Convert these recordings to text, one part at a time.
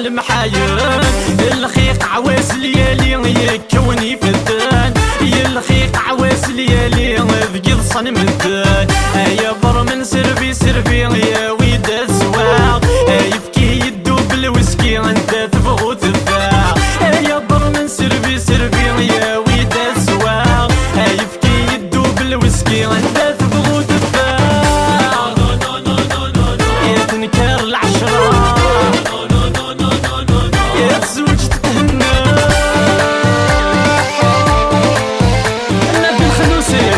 المحايد الخيق عواس ليالي يكوني في الدان الخيق عواس ليالي ذقيض صنم الدان يا بر من سربي سربي يا ويد الزواق يفكي يدو بالوسكي انت تبغو تفاق يا بر من سربي سربي يا ويد الزواق يفكي يدو بالوسكي انت تبغو تفاق يا تنكر العشرة يا تزوج تتهنى النبي الخنوسي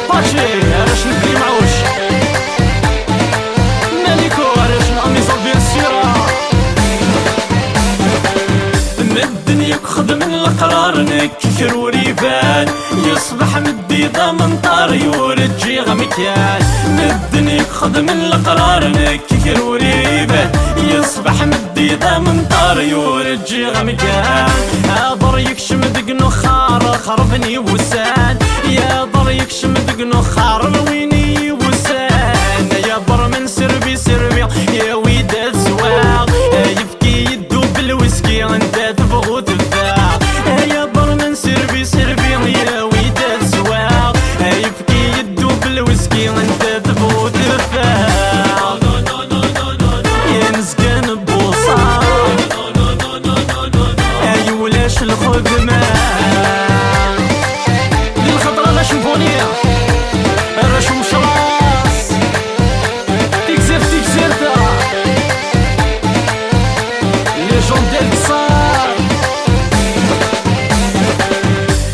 باشي علاش نبري معوش مالكو علاش نقميصة بيان السيرة الدنيا خذ من القرار نككر وريبان يصبح مديضة من طار يورد جي غمكان الدنيا خذ من القرار نككر وريبان يصبح مديضة من طار يورد جي غمكان يا ضر يكشم دقنو خار خربني وسان يا ضر يكشم دقنو خار ويني وسان يا بر من سربي سربي يا ويد الزواق يبكي يدو بالوسكي انت تبغو تفاق يا بر من سربي سربي يا ويد الزواق يبكي يدو بالوسكي انت تبغو تفاق يا مسكين بوصال اي ولاش الخدمة للخضرة لا شنفونية الرشم شراس تكسر تكسرتا لي جون ديال صار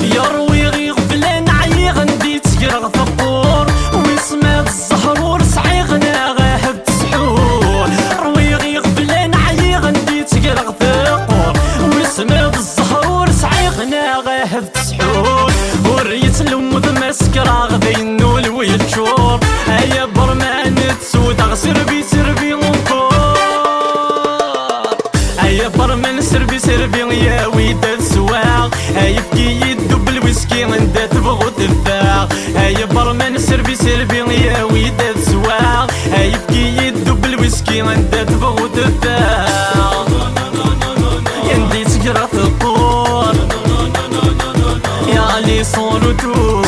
يروي غير بلان عي غندي تقرا ثقور ويسمع الزهرور صعيغ ناغه تسحور روي غير بلان عي غندي تقرا ثقور ويسمع الزهرور صعيغ ناغه تسحور وريت الامود مسكره غدينو الويتشور يا برمان تسود غسربي سربي ونكور يا برمان سربي سربي يا ويد السواق يبكي يدو بالويسكي انت تبغو تفاق يا برمان سربي سربي يا ويد السواق يبكي يدو بالويسكي انت تبغو تفاق يندي تقرا ثقور يا لي صورتو